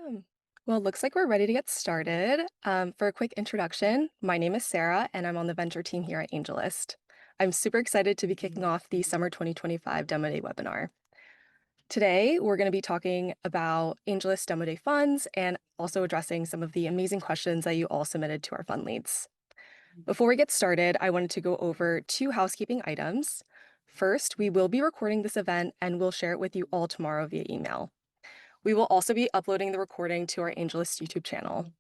Awesome. Well, looks like we're ready to get started. For a quick introduction, my name is Sarah, and I'm on the venture team here at AngelList. I'm super excited to be kicking off the Summer 2025 Demo Day webinar. Today, we're going to be talking about AngelList Demo Day funds and also addressing some of the amazing questions that you all submitted to our fund leads. Before we get started, I wanted to go over two housekeeping items. First, we will be recording this event and we'll share it with you all tomorrow via email. We will also be uploading the recording to our AngelList YouTube channel.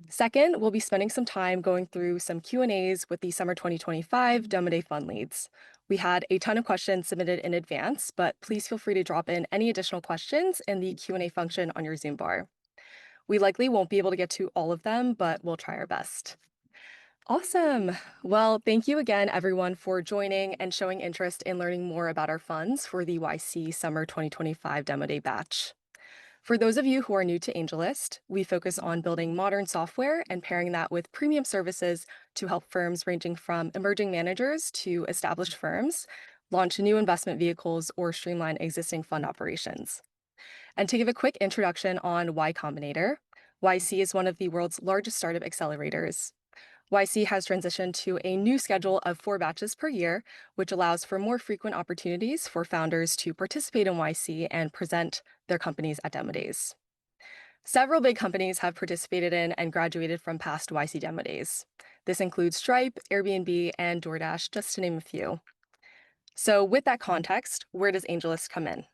Second, we'll be spending some time going through some Q&As with the Summer 2025 Demo Day Fund leads. We had a ton of questions submitted in advance, but please feel free to drop in any additional questions in the Q&A function on your Zoom bar. We likely won't be able to get to all of them, but we'll try our best. Awesome. Well, thank you again, everyone, for joining and showing interest in learning more about our funds for the YC Summer 2025 Demo Day batch. For those of you who are new to AngelList, we focus on building modern software and pairing that with premium services to help firms ranging from emerging managers to established firms launch new investment vehicles or streamline existing fund operations. And to give a quick introduction on Y Combinator, YC is one of the world's largest startup accelerators. YC has transitioned to a new schedule of 4 batches per year, which allows for more frequent opportunities for founders to participate in YC and present their companies at Demo Days. Several big companies have participated in and graduated from past YC Demo Days. This includes Stripe, Airbnb, and DoorDash, just to name a few. So with that context, where does AngelList come in?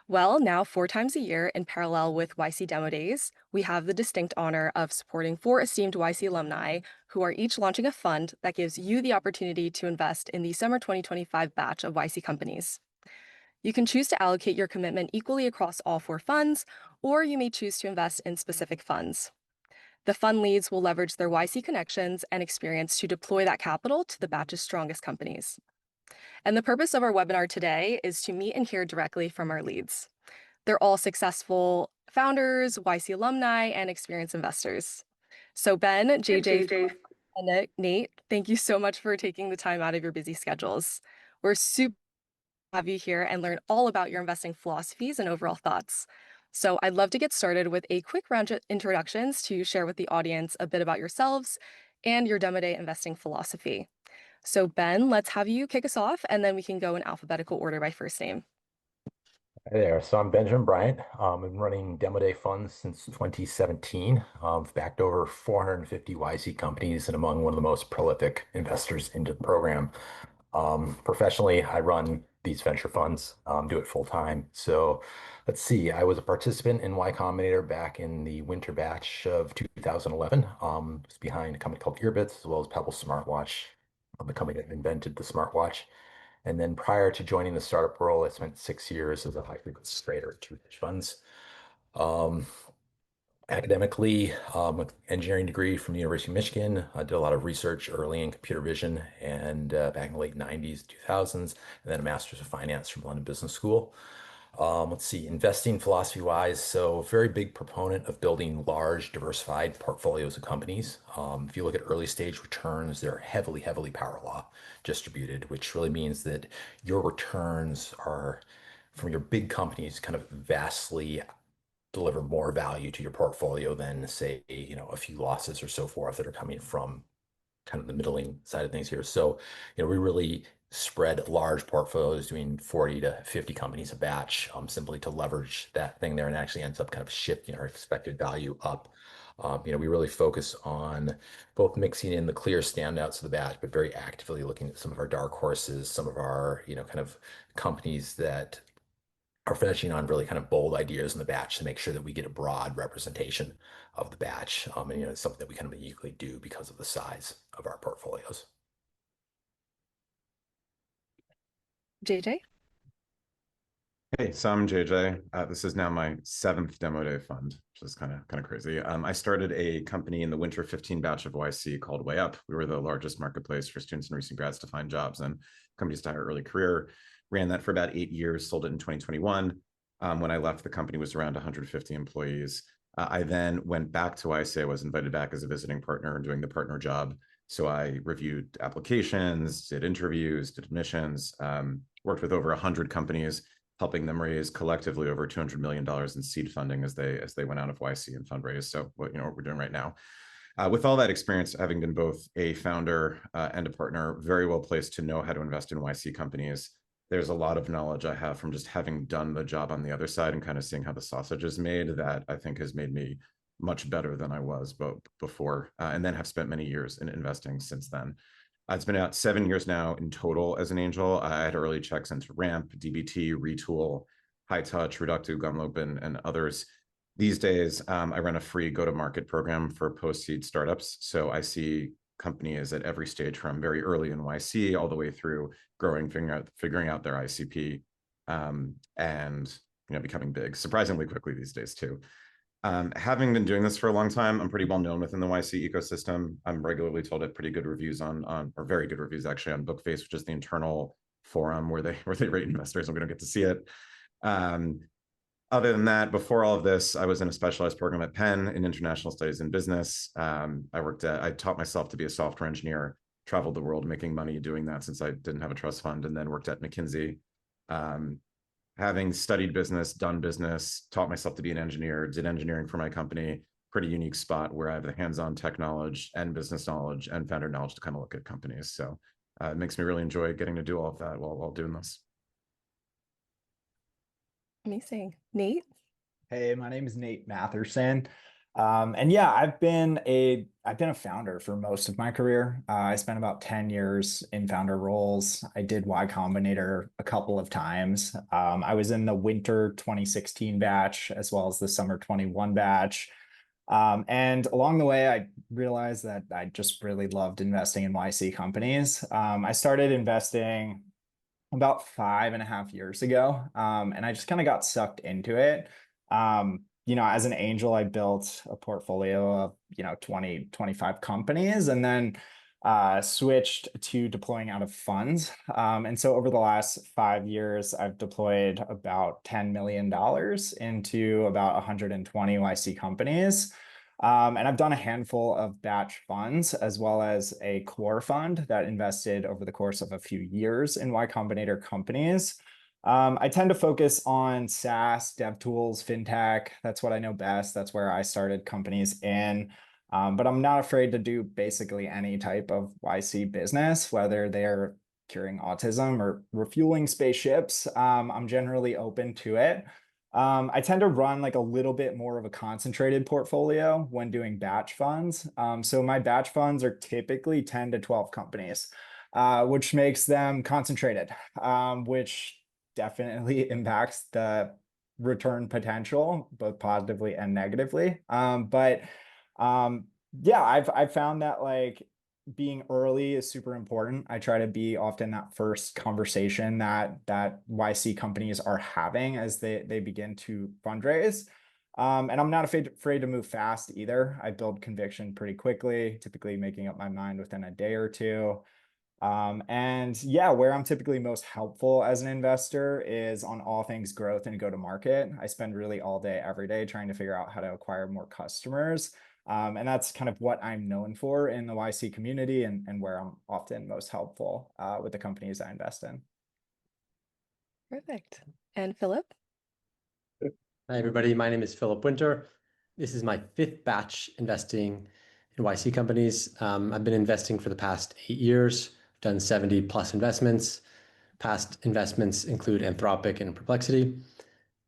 Well, now 4 times a year in parallel with YC Demo Days, we have the distinct honor of supporting 4 esteemed YC alumni who are each launching a fund that gives you the opportunity to invest in the Summer 2025 batch of YC companies. You can choose to allocate your commitment equally across all 4 funds, or you may choose to invest in specific funds. The fund leads will leverage their YC connections and experience to deploy that capital to the batch's strongest companies. And the purpose of our webinar today is to meet and hear directly from our leads. They're all successful founders, YC alumni, and experienced investors. So Ben, JJ, and Nate, thank you so much for taking the time out of your busy schedules. We're super to have you here and learn all about your investing philosophies and overall thoughts. So I'd love to get started with a quick round of introductions to share with the audience a bit about yourselves and your Demo Day investing philosophy. So Ben, let's have you kick us off, and then we can go in alphabetical order by first name. Hi there. So I'm Benjamin Bryant. I've been running Demo Day funds since 2017. I've backed over 450 YC companies and among one of the most prolific investors into the program. Professionally, I run these venture funds, do it full time. So let's see, I was a participant in Y Combinator back in the winter batch of 2011. Was behind a company called Earbits as well as Pebble Smartwatch, the company that invented the smartwatch. And then prior to joining the startup world, I spent 6 years as a high frequency trader at 2 hedge funds. Um, Academically, an engineering degree from the University of Michigan. I did a lot of research early in computer vision and back in the late 90s, 2000s, and then a master's of finance from London Business School. Let's see, investing philosophy wise. So, very big proponent of building large, diversified portfolios of companies. If you look at early stage returns, they're heavily, heavily power law distributed, which really means that your returns are from your big companies kind of vastly deliver more value to your portfolio than, say, a few losses or so forth that are coming from kind of the middling side of things here. So, we really spread large portfolios doing 40 to 50 companies a batch, simply to leverage that thing there, and actually ends up kind of shifting our expected value up. We really focus on both mixing in the clear standouts of the batch, but very actively looking at some of our dark horses, some of our, kind of companies that are finishing on really kind of bold ideas in the batch to make sure that we get a broad representation of the batch. And it's something that we kind of uniquely do because of the size of our portfolios. JJ? Hey, so I'm JJ. This is now my 7th Demo Day fund, which is kind of crazy. I started a company in the winter 15 batch of YC called Way Up. We were the largest marketplace for students and recent grads to find jobs and companies to hire early career. Ran that for about 8 years, sold it in 2021. When I left, the company was around 150 employees. I then went back to YC. I was invited back as a visiting partner and doing the partner job. So I reviewed applications, did interviews, did admissions, worked with over 100 companies. helping them raise collectively over $200 million in seed funding as they went out of YC and fundraise. So what we're doing right now. With all that experience, having been both a founder and a partner, very well placed to know how to invest in YC companies. There's a lot of knowledge I have from just having done the job on the other side and kind of seeing how the sausage is made that I think has made me much better than I was before, and then have spent many years in investing since then. It's been about 7 years now in total as an angel. I had early checks into Ramp, DBT, Retool, High Touch, Reducto, Gunlope, and others. These days, I run a free go-to-market program for post-seed startups. So I see companies at every stage from very early in YC all the way through growing, figuring out their ICP, and becoming big surprisingly quickly these days too. Having been doing this for a long time, I'm pretty well known within the YC ecosystem. I'm regularly told at pretty good reviews or very good reviews actually on Bookface, which is the internal forum where they rate investors, and we don't get to see it. Other than that, before all of this, I was in a specialized program at Penn in international studies and business. I taught myself to be a software engineer, traveled the world making money doing that since I didn't have a trust fund, and then worked at McKinsey. Having studied business, done business, taught myself to be an engineer, did engineering for my company, pretty unique spot where I have the hands-on tech knowledge and business knowledge and founder knowledge to kind of look at companies. So it makes me really enjoy getting to do all of that while doing this. Amazing. Nate? Hey, my name is Nate Matherson. And yeah, I've been a founder for most of my career. I spent about 10 years in founder roles. I did Y Combinator a couple of times. I was in the winter 2016 batch as well as the summer 21 batch. And along the way, I realized that I just really loved investing in YC companies. I started investing about 5.5 years ago. And I just kind of got sucked into it. As an angel, I built a portfolio of, 20, 25 companies, and then switched to deploying out of funds. And so over the last 5 years, I've deployed about $10 million into about 120 YC companies. And I've done a handful of batch funds as well as a core fund that invested over the course of a few years in Y Combinator companies. I tend to focus on SaaS, dev tools, fintech. That's what I know best. That's where I started companies in. But I'm not afraid to do basically any type of YC business, whether they're curing autism or refueling spaceships. I'm generally open to it. I tend to run like a little bit more of a concentrated portfolio when doing batch funds. So my batch funds are typically 10 to 12 companies, which makes them concentrated, which definitely impacts the return potential, both positively and negatively. Yeah, I've found that like being early is super important. I try to be often that first conversation that YC companies are having as they begin to fundraise. And I'm not afraid to move fast either. I build conviction pretty quickly, typically making up my mind within a day or two. And yeah, where I'm typically most helpful as an investor is on all things growth and go to market. I spend really all day, every day trying to figure out how to acquire more customers. And that's kind of what I'm known for in the YC community and where I'm often most helpful with the companies I invest in. Perfect. And Philip? Hi, everybody. My name is Philip Winter. This is my 5th batch investing in YC companies. I've been investing for the past 8 years, done 70 plus investments. Past investments include Anthropic and Perplexity.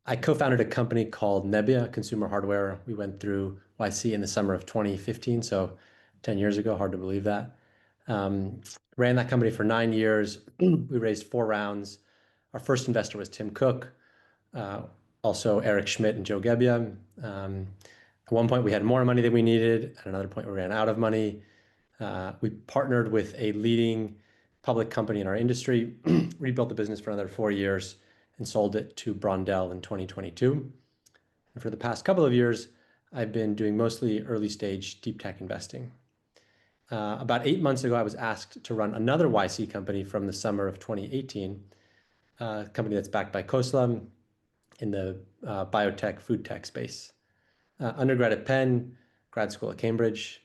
I co-founded a company called Nebbia Consumer Hardware. We went through YC in the summer of 2015, so 10 years ago, hard to believe that. Ran that company for 9 years. We raised 4 rounds. Our first investor was Tim Cook, also Eric Schmidt and Joe Gebbia. At one point, we had more money than we needed. At another point, we ran out of money. We partnered with a leading public company in our industry, rebuilt the business for another 4 years, and sold it to Brondell in 2022. And for the past couple of years, I've been doing mostly early stage deep tech investing. About 8 months ago, I was asked to run another YC company from the summer of 2018, a company that's backed by Khosla in the biotech, food tech space. Undergrad at Penn, grad school at Cambridge.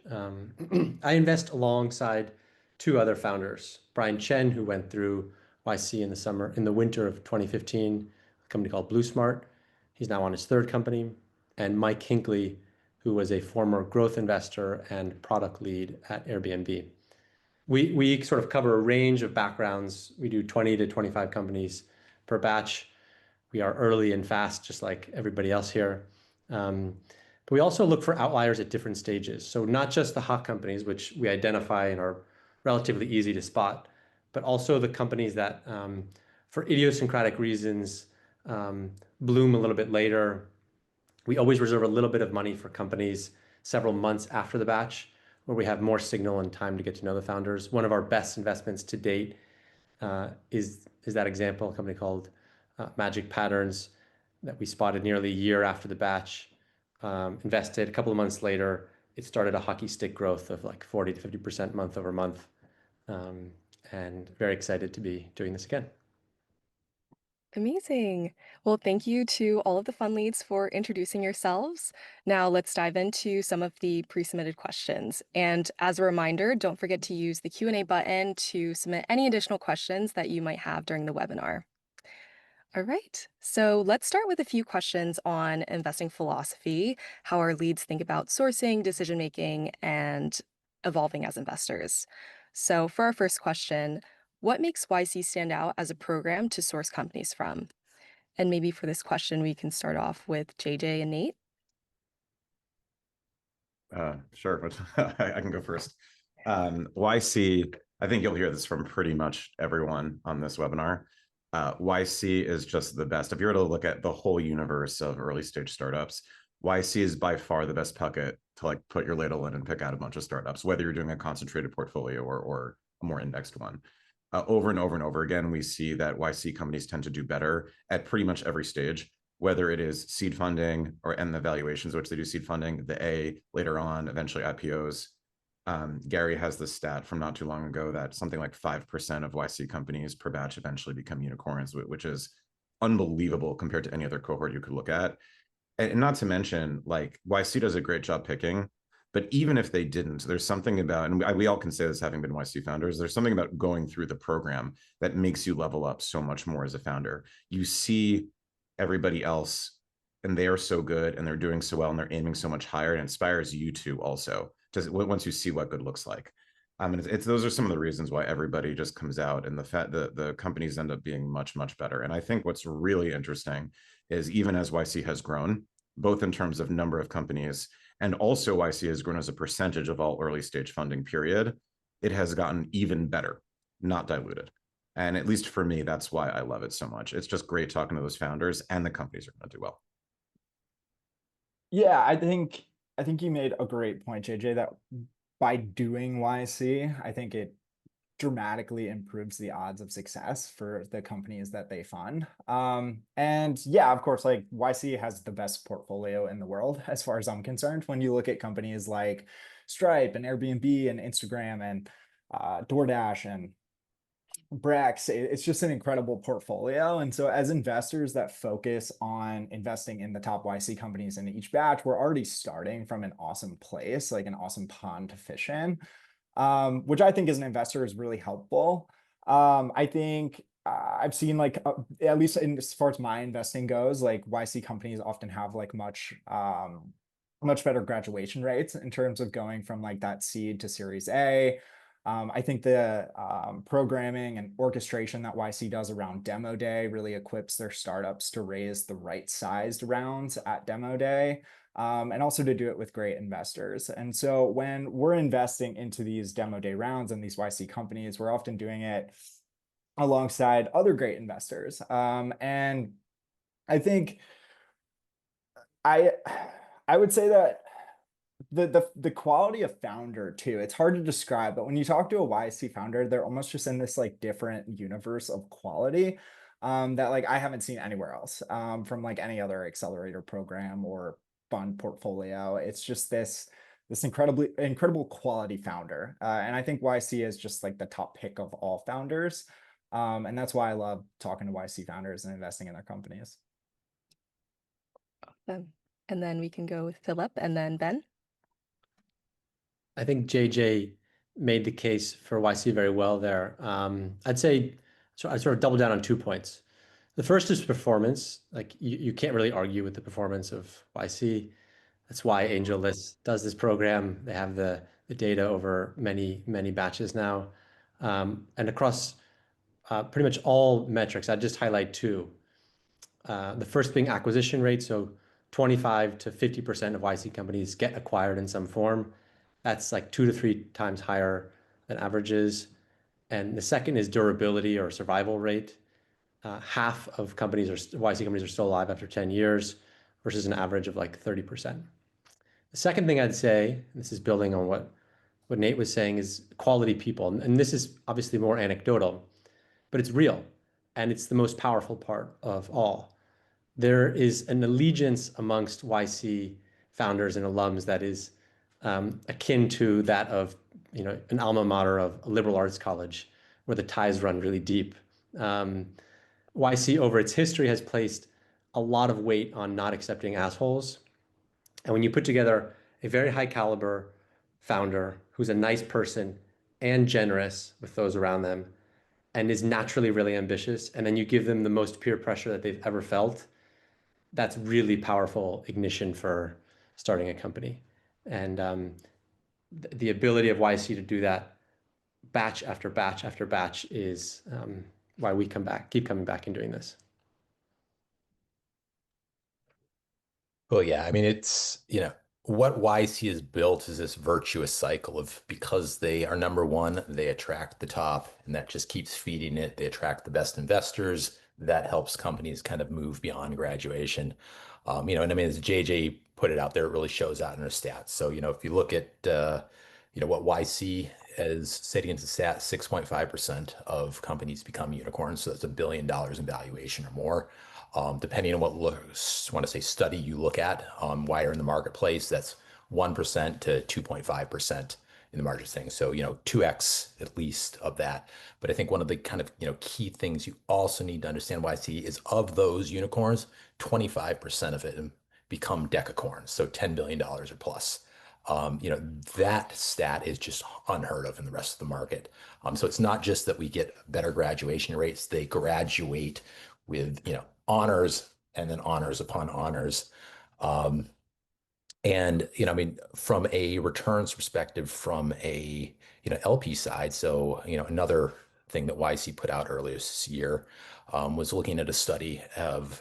I invest alongside 2 other founders, Brian Chen, who went through YC in the winter of 2015, company called Blue Smart. He's now on his third company. And Mike Hinckley, who was a former growth investor and product lead at Airbnb. We sort of cover a range of backgrounds. We do 20 to 25 companies per batch. We are early and fast, just like everybody else here. But we also look for outliers at different stages. So not just the hot companies, which we identify and are relatively easy to spot, but also the companies that, for idiosyncratic reasons, bloom a little bit later. We always reserve a little bit of money for companies several months after the batch, where we have more signal and time to get to know the founders. One of our best investments to date is that example, a company called Magic Patterns that we spotted nearly a year after the batch, invested a couple of months later. It started a hockey stick growth of like 40 to 50% month over month, and very excited to be doing this again. Amazing. Well, thank you to all of the fun leads for introducing yourselves. Now let's dive into some of the pre-submitted questions. And as a reminder, don't forget to use the Q&A button to submit any additional questions that you might have during the webinar. All right, so let's start with a few questions on investing philosophy, how our leads think about sourcing, decision-making, and evolving as investors. So for our first question, what makes YC stand out as a program to source companies from? And maybe for this question, we can start off with JJ and Nate. Sure, I can go first. YC, I think you'll hear this from pretty much everyone on this webinar. YC is just the best. If you were to look at the whole universe of early stage startups, YC is by far the best bucket to like put your ladle in and pick out a bunch of startups, whether you're doing a concentrated portfolio or a more indexed one. Over and over and over again, we see that YC companies tend to do better at pretty much every stage, whether it is seed funding and the valuations, which they do seed funding, the A, later on, eventually IPOs. Gary has this stat from not too long ago that something like 5% of YC companies per batch eventually become unicorns, which is unbelievable compared to any other cohort you could look at. And not to mention, like, YC does a great job picking, but even if they didn't, there's something about, and we all can say this having been YC founders, there's something about going through the program that makes you level up so much more as a founder. You see everybody else and they are so good and they're doing so well and they're aiming so much higher, and it inspires you to also, just once you see what good looks like. And those are some of the reasons why everybody just comes out, and the companies end up being much, much better. And I think what's really interesting is even as YC has grown, both in terms of number of companies and also YC has grown as a percentage of all early stage funding period, it has gotten even better, not diluted. And at least for me, that's why I love it so much. It's just great talking to those founders, and the companies are going to do well. Yeah, I think you made a great point, JJ, that by doing YC, I think it dramatically improves the odds of success for the companies that they fund. And yeah, of course, like YC has the best portfolio in the world, as far as I'm concerned. When you look at companies like Stripe and Airbnb and Instagram and DoorDash and Brex, it's just an incredible portfolio. And so as investors that focus on investing in the top YC companies in each batch, we're already starting from an awesome place, like an awesome pond to fish in, which I think as an investor is really helpful. I think I've seen like, at least as far as my investing goes, like YC companies often have like much better graduation rates in terms of going from like that seed to Series A. I think the programming and orchestration that YC does around demo day really equips their startups to raise the right sized rounds at demo day, and also to do it with great investors. And so when we're investing into these demo day rounds and these YC companies, we're often doing it alongside other great investors. And I think I would say that the quality of founder too, it's hard to describe, but when you talk to a YC founder, they're almost just in this like different universe of quality that like I haven't seen anywhere else from like any other accelerator program or fund portfolio. It's just this incredible quality founder, and I think YC is just like the top pick of all founders, and that's why I love talking to YC founders and investing in their companies. And then we can go with Philip and then Ben. I think JJ made the case for YC very well there. I'd say, so I sort of double down on 2 points. The first is performance. Like you can't really argue with the performance of YC. That's why AngelList does this program. They have the data over many batches now, and across pretty much all metrics. I'd just highlight two. The first being acquisition rate. So 25 to 50% of YC companies get acquired in some form. That's like 2 to 3 times higher than averages. And the second is durability or survival rate. Half of companies YC companies are still alive after 10 years versus an average of like 30%. The second thing I'd say, and this is building on what Nate was saying, is quality people. And this is obviously more anecdotal, but it's real. And it's the most powerful part of all. There is an allegiance amongst YC founders and alums that is akin to that of an alma mater of a liberal arts college where the ties run really deep. YC over its history has placed a lot of weight on not accepting assholes. And when you put together a very high caliber founder who's a nice person and generous with those around them and is naturally really ambitious, and then you give them the most peer pressure that they've ever felt, that's really powerful ignition for starting a company. And the ability of YC to do that batch after batch after batch is why we keep coming back and doing this. Well, yeah, I mean, it's, what YC has built is this virtuous cycle of because they are number one, they attract the top, and that just keeps feeding it. They attract the best investors. That helps companies kind of move beyond graduation. And I mean, as JJ put it out there, it really shows out in their stats. So, if you look at, what YC is setting into stats, 6.5% of companies become unicorns. So that's $1 billion in valuation or more. Depending on what want to say study you look at, wider in the marketplace, that's 1% to 2.5% in the margin thing. So, 2x at least of that. But I think one of the kind of, key things you also need to understand YC is of those unicorns, 25% of it become decacorns. So $10 billion or plus. That stat is just unheard of in the rest of the market. So it's not just that we get better graduation rates, they graduate with, honors and then honors upon honors. I mean, from a returns perspective, from a, LP side, so, another thing that YC put out earlier this year was looking at a study of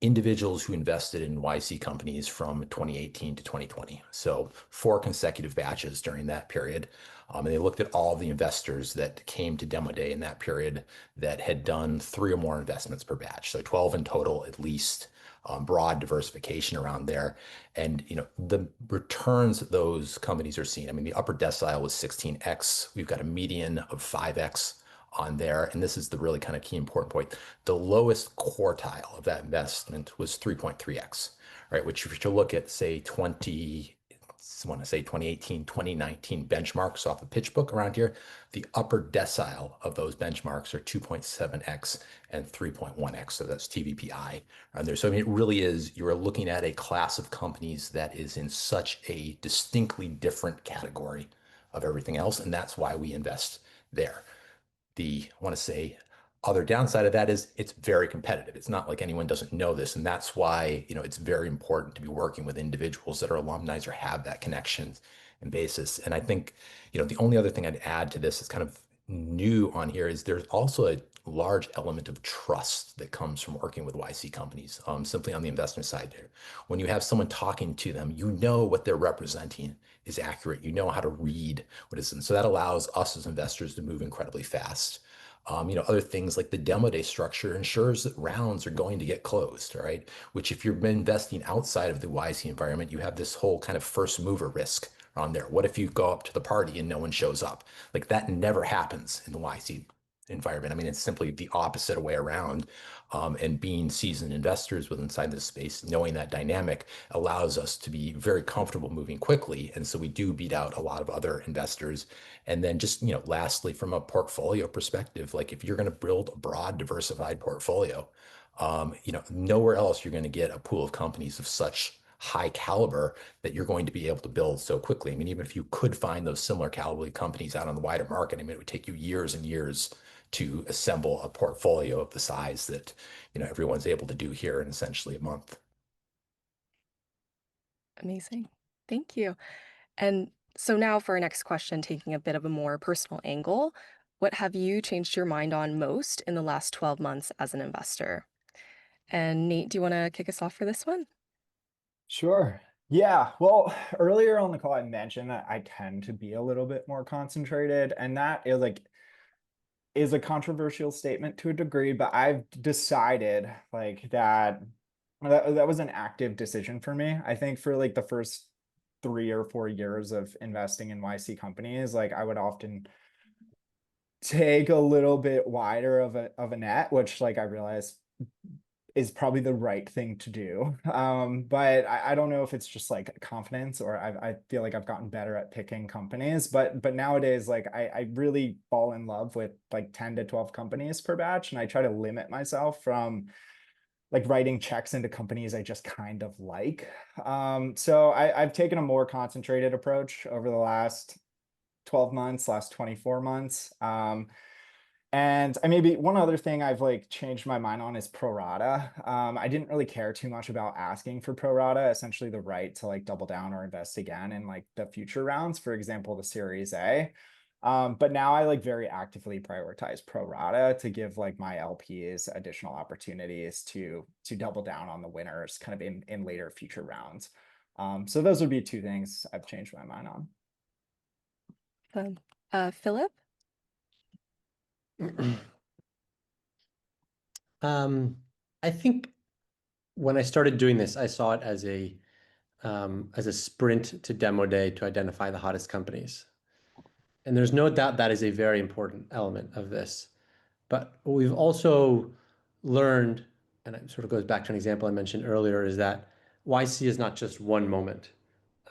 individuals who invested in YC companies from 2018 to 2020. So 4 consecutive batches during that period. And they looked at all the investors that came to Demo Day in that period that had done 3 or more investments per batch. So 12 in total, at least. Broad diversification around there. And, the returns that those companies are seeing, I mean, the upper decile was 16x. We've got a median of 5x on there. And this is the really kind of key important point. The lowest quartile of that investment was 3.3x, right? Which if you look at, say, 2018, 2019 benchmarks off the pitch book around here, the upper decile of those benchmarks are 2.7x and 3.1x. So that's TVPI around there. So I mean, it really is, you're looking at a class of companies that is in such a distinctly different category of everything else. And that's why we invest there. I want to say, other downside of that is it's very competitive. It's not like anyone doesn't know this. And that's why, it's very important to be working with individuals that are alumni or have that connection and basis. And I think, the only other thing I'd add to this is kind of new on here is there's also a large element of trust that comes from working with YC companies, simply on the investment side there. When you have someone talking to them, what they're representing is accurate. You know how to read what is, and so that allows us as investors to move incredibly fast. Other things like the demo day structure ensures that rounds are going to get closed, right? Which if you're investing outside of the YC environment, you have this whole kind of first mover risk on there. What if you go up to the party and no one shows up? Like that never happens in the YC environment. I mean, it's simply the opposite way around. And being seasoned investors with inside this space, knowing that dynamic allows us to be very comfortable moving quickly. And so we do beat out a lot of other investors. And then just, lastly, from a portfolio perspective, like if you're going to build a broad, diversified portfolio, nowhere else you're going to get a pool of companies of such high caliber that you're going to be able to build so quickly. I mean, even if you could find those similar caliber companies out on the wider market, I mean, it would take you years and years to assemble a portfolio of the size that, everyone's able to do here in essentially a month. Amazing. Thank you. And so now for our next question, taking a bit of a more personal angle, what have you changed your mind on most in the last 12 months as an investor? And Nate, do you want to kick us off for this one? Sure. Yeah. Well, earlier on the call, I mentioned that I tend to be a little bit more concentrated, and that is a controversial statement to a degree, but I've decided like that was an active decision for me. I think for like the first 3 or 4 years of investing in YC companies, like I would often take a little bit wider of a net, which like I realize is probably the right thing to do. But I don't know if it's just like confidence or I feel like I've gotten better at picking companies. But nowadays, like I really fall in love with like 10 to 12 companies per batch. And I try to limit myself from like writing checks into companies I just kind of like. So I've taken a more concentrated approach over the last 12 months, last 24 months. And I maybe one other thing I've like changed my mind on is pro rata. I didn't really care too much about asking for pro rata, essentially the right to like double down or invest again in like the future rounds, for example, the Series A. But now I like very actively prioritize pro rata to give like my LPs additional opportunities to double down on the winners kind of in later future rounds. So those would be two things I've changed my mind on. Philip? I think when I started doing this, I saw it as a sprint to demo day to identify the hottest companies. And there's no doubt that is a very important element of this. But what we've also learned, and it sort of goes back to an example I mentioned earlier, is that YC is not just one moment.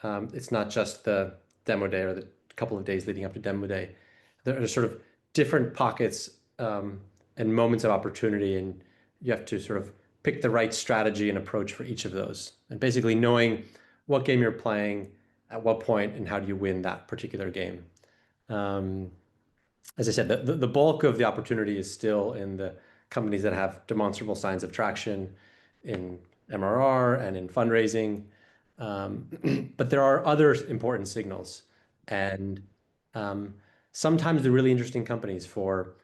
It's not just the demo day or the couple of days leading up to demo day. There are sort of different pockets and moments of opportunity, and you have to sort of pick the right strategy and approach for each of those. And basically knowing what game you're playing, at what point, and how do you win that particular game. Um, as I said, the bulk of the opportunity is still in the companies that have demonstrable signs of traction in MRR and in fundraising. But there are other important signals. And sometimes the really interesting companies, for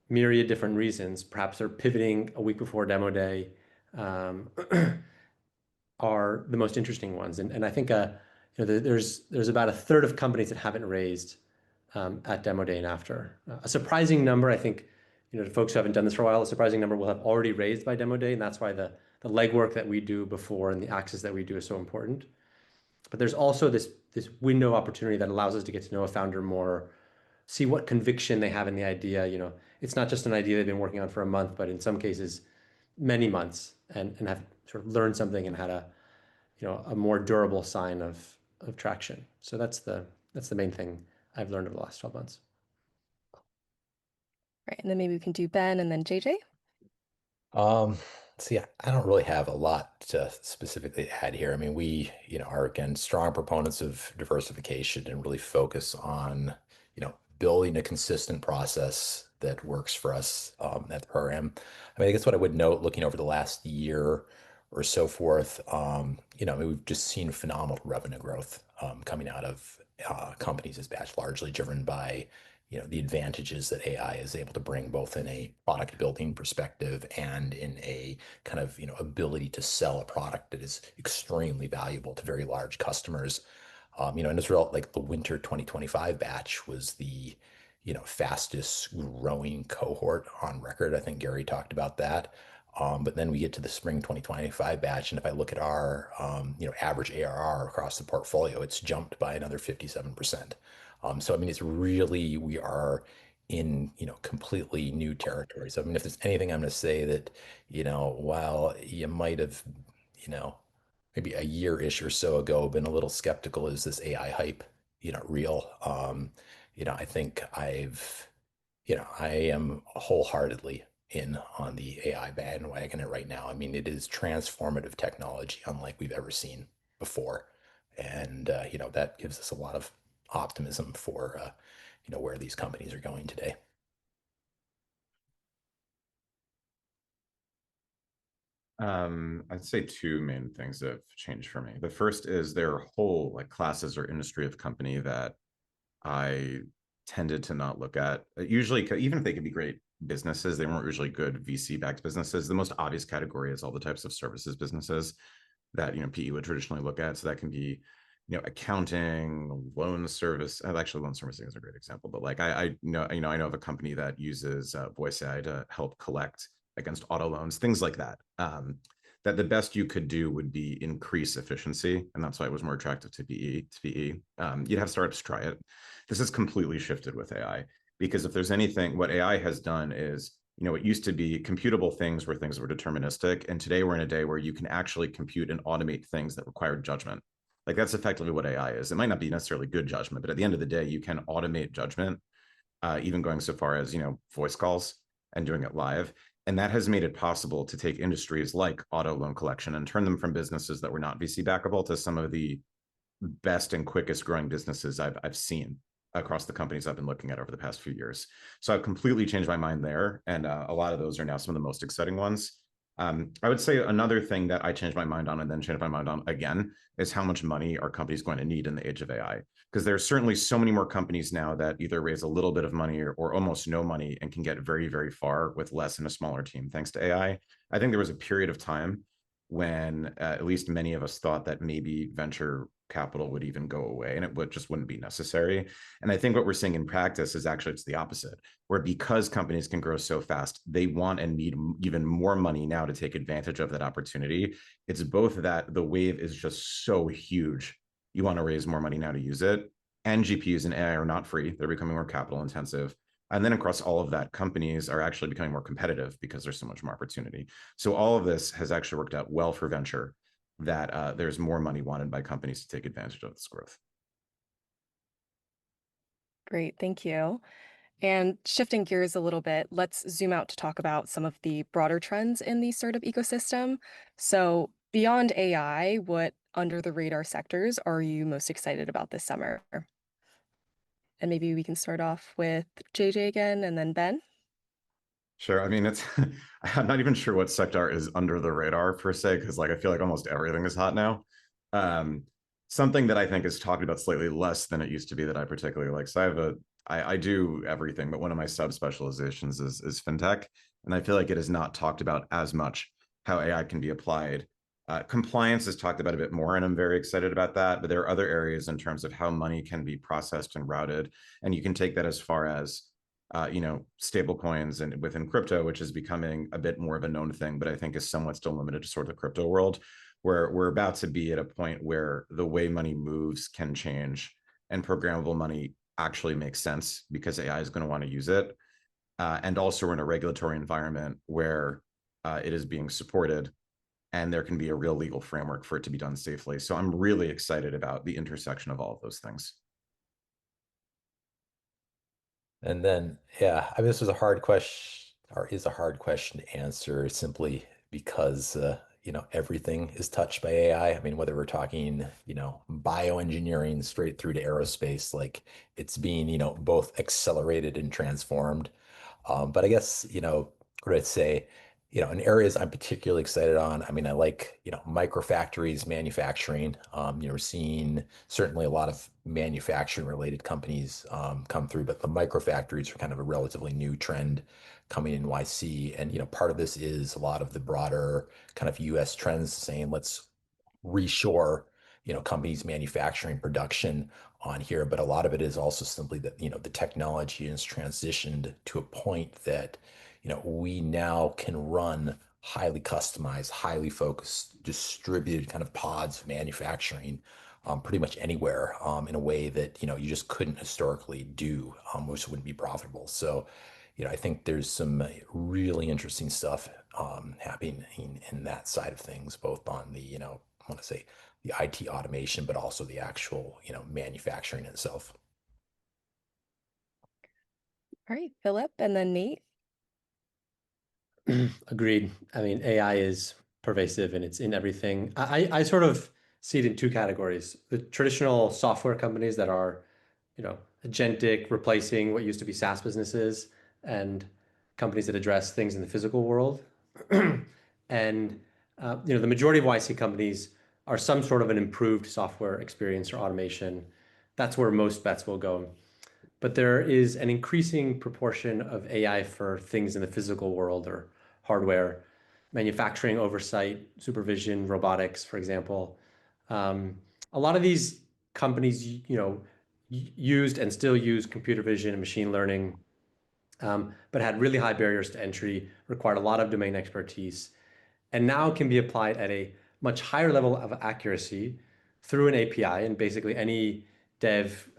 myriad different reasons, perhaps they're pivoting a week before demo day, um, are the most interesting ones. And I think there's about a third of companies that haven't raised at demo day and after. A surprising number, I think, to folks who haven't done this for a while, a surprising number will have already raised by demo day, and that's why the legwork that we do before and the access that we do is so important. But there's also this window of opportunity that allows us to get to know a founder more, see what conviction they have in the idea. It's not just an idea they've been working on for a month, but in some cases, many months, and have sort of learned something and had a more durable sign of traction. So that's the main thing I've learned over the last 12 months. Right. And then maybe we can do Ben and then JJ. Um, See, I don't really have a lot to specifically add here. I mean, we, are again strong proponents of diversification and really focus on, building a consistent process that works for us at the program. I mean, I guess what I would note looking over the last year or so forth, I mean, we've just seen phenomenal revenue growth coming out of companies as batch, largely driven by the advantages that AI is able to bring both in a product building perspective and in a kind of ability to sell a product that is extremely valuable to very large customers. And as a result, like the winter 2025 batch was the fastest growing cohort on record. I think Gary talked about that. But then we get to the spring 2025 batch, and if I look at our average ARR across the portfolio, it's jumped by another 57%. So I mean, it's really we are in completely new territory. So I mean, if there's anything I'm going to say that while you might have maybe a year-ish or so ago been a little skeptical, is this AI hype real? I think I am wholeheartedly in on the AI bandwagon right now. I mean, it is transformative technology unlike we've ever seen before. And, that gives us a lot of optimism for, where these companies are going today. I'd say two main things that have changed for me. The first is there are whole like classes or industry of company that I tended to not look at. Usually, even if they could be great businesses, they weren't usually good VC-backed businesses. The most obvious category is all the types of services businesses that PE would traditionally look at. So that can be accounting, loan service. Actually, loan servicing is a great example. But like I know I know of a company that uses voice AI to help collect against auto loans, things like that. That the best you could do would be increase efficiency, and that's why it was more attractive to PE. You'd have startups try it. This has completely shifted with AI because if there's anything, what AI has done is it used to be computable things where things were deterministic. And today we're in a day where you can actually compute and automate things that require judgment. Like that's effectively what AI is. It might not be necessarily good judgment, but at the end of the day, you can automate judgment, even going so far as, voice calls and doing it live. And that has made it possible to take industries like auto loan collection and turn them from businesses that were not VC backable to some of the best and quickest growing businesses I've seen across the companies I've been looking at over the past few years. So I've completely changed my mind there. And a lot of those are now some of the most exciting ones. I would say another thing that I changed my mind on and then changed my mind on again is how much money are companies going to need in the age of AI? Because there are certainly so many more companies now that either raise a little bit of money or almost no money and can get very, very far with less and a smaller team thanks to AI. I think there was a period of time when at least many of us thought that maybe venture capital would even go away and just wouldn't be necessary. And I think what we're seeing in practice is actually it's the opposite, where because companies can grow so fast, they want and need even more money now to take advantage of that opportunity. It's both that the wave is just so huge. You want to raise more money now to use it. And GPUs and AI are not free. They're becoming more capital intensive. And then across all of that, companies are actually becoming more competitive because there's so much more opportunity. So all of this has actually worked out well for venture, that there's more money wanted by companies to take advantage of this growth. Great, thank you. And shifting gears a little bit, let's zoom out to talk about some of the broader trends in the startup ecosystem. So, beyond AI, what under the radar sectors are you most excited about this summer? And maybe we can start off with JJ again and then Ben. Sure. I mean, I'm not even sure what sector is under the radar per se, because like I feel like almost everything is hot now. Um, Something that I think is talked about slightly less than it used to be that I particularly like. So I do everything, but one of my subspecializations is fintech, and I feel like it is not talked about as much how AI can be applied. Compliance is talked about a bit more, and I'm very excited about that. But there are other areas in terms of how money can be processed and routed, and you can take that as far as stable coins and within crypto, which is becoming a bit more of a known thing, but I think is somewhat still limited to sort of the crypto world, where we're about to be at a point where the way money moves can change and programmable money actually makes sense because AI is going to want to use it. And also we're in a regulatory environment where it is being supported and there can be a real legal framework for it to be done safely. So I'm really excited about the intersection of all of those things. And then, yeah, I mean, this was a hard question, or is a hard question to answer simply because, everything is touched by AI. I mean, whether we're talking, bioengineering straight through to aerospace, like it's being, both accelerated and transformed. But I guess, what I'd say, in areas I'm particularly excited on, I mean, I like, microfactories, manufacturing. We're seeing certainly a lot of manufacturing related companies come through, but the microfactories are kind of a relatively new trend coming in YC. And, part of this is a lot of the broader kind of US trends saying, let's reshore, companies manufacturing production on here. But a lot of it is also simply that, the technology has transitioned to a point that, we now can run highly customized, highly focused, distributed kind of pods of manufacturing pretty much anywhere in a way that, you just couldn't historically do, which wouldn't be profitable. So, I think there's some really interesting stuff happening in that side of things, both on the, I want to say the IT automation, but also the actual, manufacturing itself. All right, Philip and then Nate. Agreed. I mean, AI is pervasive and it's in everything. I sort of see it in two categories. The traditional software companies that are, agentic, replacing what used to be SaaS businesses, and companies that address things in the physical world. And The majority of YC companies are some sort of an improved software experience or automation. That's where most bets will go. But there is an increasing proportion of AI for things in the physical world or hardware, manufacturing oversight, supervision, robotics, for example. A lot of these companies, used and still use computer vision and machine learning, but had really high barriers to entry, required a lot of domain expertise, and now can be applied at a much higher level of accuracy through an API. And basically, any dev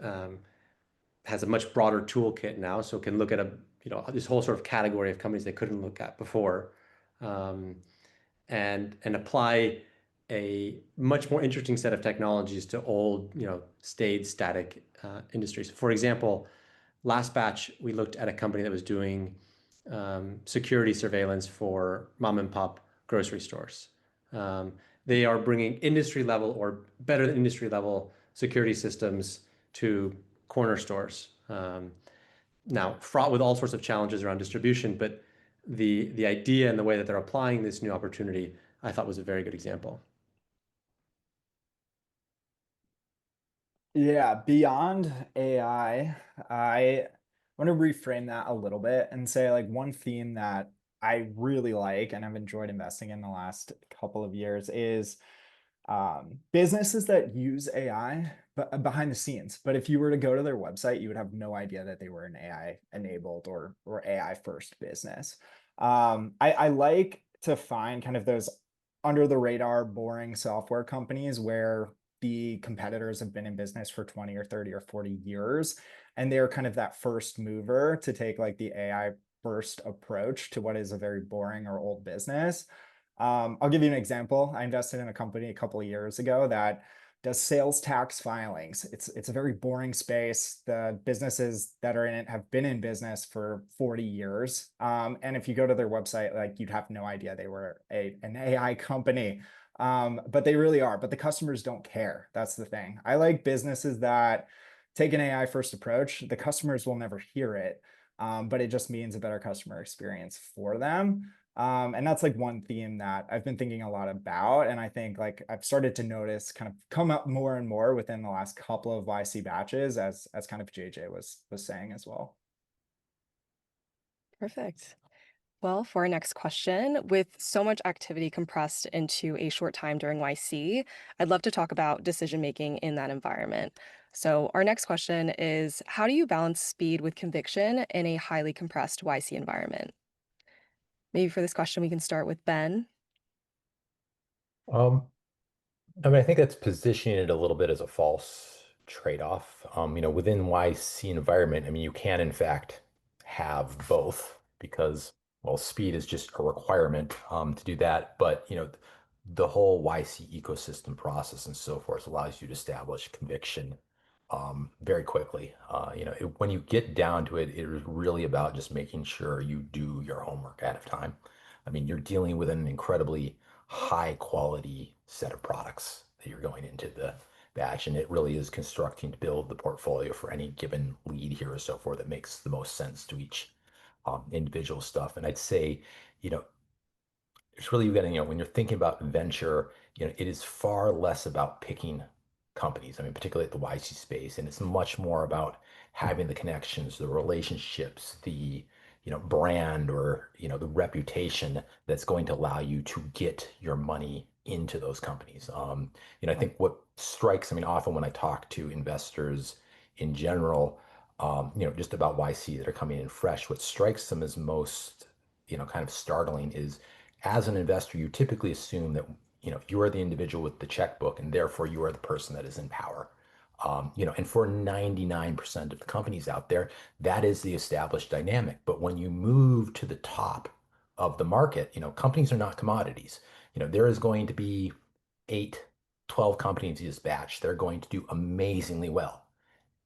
has a much broader toolkit now, so can look at this whole sort of category of companies they couldn't look at before, and apply a much more interesting set of technologies to old, staid, static industries. For example, last batch we looked at a company that was doing security surveillance for mom and pop grocery stores. They are bringing industry level or better than industry level security systems to corner stores. Now, fraught with all sorts of challenges around distribution, but the idea and the way that they're applying this new opportunity, I thought was a very good example. Yeah, beyond I want to reframe that a little bit and say like one theme that I really like and I've enjoyed investing in the last couple of years is businesses that use AI behind the scenes. But if you were to go to their website, you would have no idea that they were an AI enabled or AI first business. I like to find kind of those under the radar, boring software companies where the competitors have been in business for 20 or 30 or 40 years. And they're kind of that first mover to take like the AI first approach to what is a very boring or old business. I'll give you an example. I invested in a company a couple of years ago that does sales tax filings. It's a very boring space. The businesses that are in it have been in business for 40 years. And if you go to their website, like you'd have no idea they were an AI company. But they really are. But the customers don't care. That's the thing. I like businesses that take an AI first approach. The customers will never hear it, but it just means a better customer experience for them. And that's like one theme that I've been thinking a lot about. And I think like I've started to notice kind of come up more and more within the last couple of YC batches, as kind of JJ was saying as well. Perfect. Well, for our next question, with so much activity compressed into a short time during YC, I'd love to talk about decision making in that environment. So, our next question is, how do you balance speed with conviction in a highly compressed YC environment? Maybe for this question, we can start with Ben. Um, I think that's positioning it a little bit as a false trade-off. Within YC environment, you can in fact have both because, well, speed is just a requirement to do that. But, the whole YC ecosystem process and so forth allows you to establish conviction very quickly. When you get down to it, it is really about just making sure you do your homework ahead of time. You're dealing with an incredibly high quality set of products that you're going into the batch, and it really is constructing to build the portfolio for any given lead here or so forth that makes the most sense to each individual stuff. And I'd say, you know, it's really getting, when you're thinking about venture, it is far less about picking companies. Particularly at the YC space, and it's much more about having the connections, the relationships, the brand or the reputation that's going to allow you to get your money into those companies. I think what strikes, often when I talk to investors in general, just about YC that are coming in fresh, what strikes them as most, kind of startling is as an investor, you typically assume that, you are the individual with the checkbook and therefore you are the person that is in power. And for 99% of the companies out there, that is the established dynamic. But when you move to the top of the market, companies are not commodities. There is going to be 8, 12 companies in this batch. They're going to do amazingly well.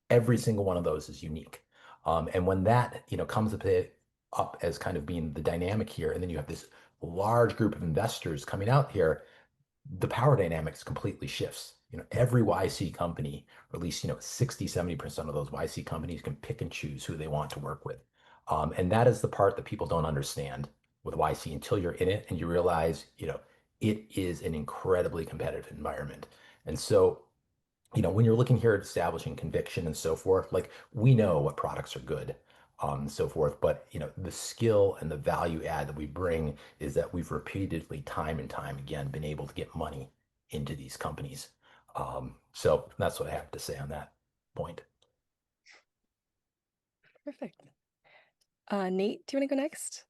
Every single one of those is unique. And when that, comes up as kind of being the dynamic here, and then you have this large group of investors coming out here, the power dynamics completely shifts. Every YC company, or at least, 60, 70% of those YC companies can pick and choose who they want to work with. And that is the part that people don't understand with YC until you're in it and you realize, it is an incredibly competitive environment. And so, when you're looking here at establishing conviction and so forth, like we know what products are good, and so forth, but the skill and the value add that we bring is that we've repeatedly, time and time again, been able to get money into these companies. So that's what I have to say on that point. Perfect. Nate, do you want to go next?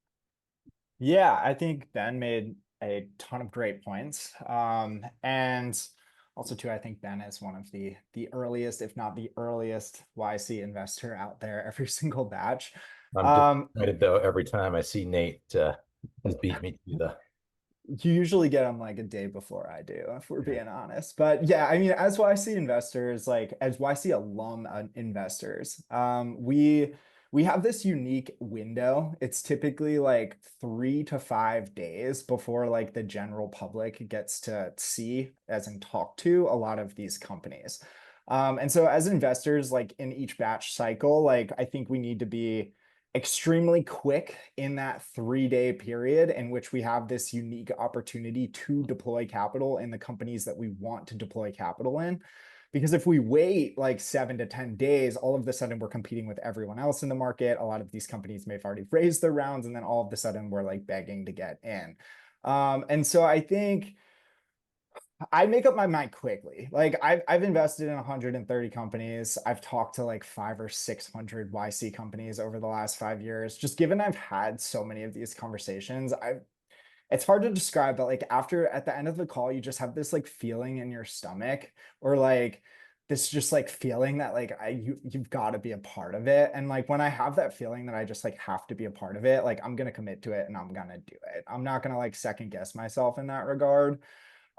Yeah, I think Ben made a ton of great points. And also too, I think Ben is one of the earliest, if not the earliest YC investor out there every single batch. I'm disappointed though every time I see Nate has beat me to the. You usually get them like a day before I do, if we're being honest. But yeah, I mean, as YC investors, like as YC alum investors, we have this unique window. It's typically like 3 to 5 days before like the general public gets to see, as in talk to a lot of these companies. And so as investors, like in each batch cycle, like I think we need to be extremely quick in that 3-day period in which we have this unique opportunity to deploy capital in the companies that we want to deploy capital in. Because if we wait like 7 to 10 days, all of a sudden we're competing with everyone else in the market. A lot of these companies may have already raised their rounds, and then all of a sudden we're like begging to get in. And so I think I make up my mind quickly. Like I've invested in 130 companies. I've talked to like 500 or 600 YC companies over the last 5 years. Just given I've had so many of these conversations, it's hard to describe, but like at the end of the call, you just have this like feeling in your stomach, or like this just like feeling that like you've got to be a part of it. And like when I have that feeling that I just like have to be a part of it, like I'm gonna commit to it and I'm gonna do it. I'm not gonna like second guess myself in that regard.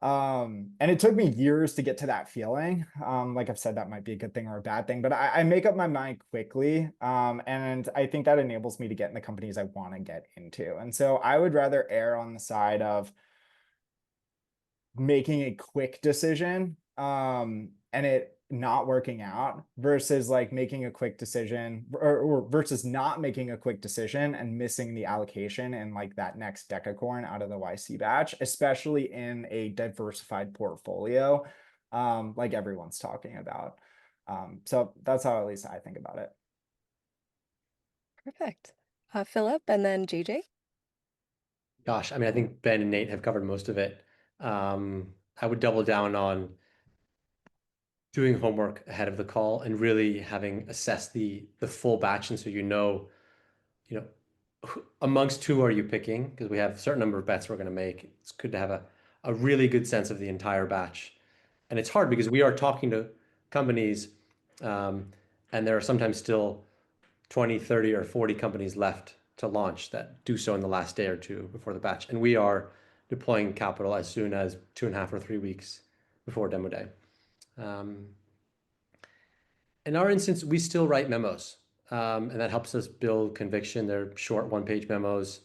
And it took me years to get to that feeling. Like I've said, that might be a good thing or a bad thing, but I make up my mind quickly. And I think that enables me to get in the companies I want to get into. And so I would rather err on the side of making a quick decision, and it not working out, versus like making a quick decision, or versus not making a quick decision and missing the allocation and like that next decacorn out of the YC batch, especially in a diversified portfolio, like everyone's talking about. So that's how at least I think about it. Perfect. Philip and then JJ. Gosh, I mean, I think Ben and Nate have covered most of it. I would double down on doing homework ahead of the call and really having assessed the full batch, and so you know, amongst who are you picking, because we have a certain number of bets we're going to make. It's good to have a really good sense of the entire batch, and it's hard because we are talking to companies, and there are sometimes still 20, 30, or 40 companies left to launch that do so in the last day or two before the batch. And we are deploying capital as soon as 2.5 or 3 weeks before demo day. In our instance, we still write memos, and that helps us build conviction. They're short one-page memos,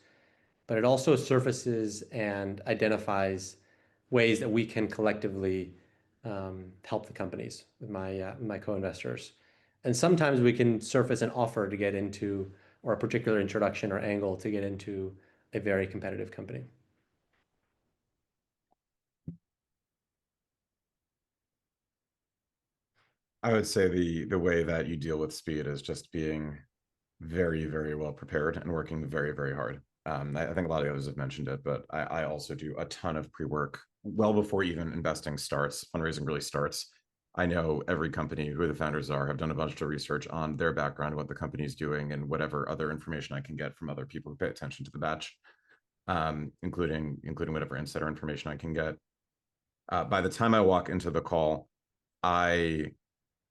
but it also surfaces and identifies ways that we can collectively help the companies with my co-investors. And sometimes we can surface an offer to get into, or a particular introduction or angle to get into a very competitive company. I would say the way that you deal with speed is just being very, very well prepared and working very, very hard. I think a lot of others have mentioned it, but I also do a ton of pre-work well before even investing starts, fundraising really starts. I know every company, who the founders are, have done a bunch of research on their background, what the company's doing, and whatever other information I can get from other people who pay attention to the batch, including whatever insider information I can get. By the time I walk into the call, I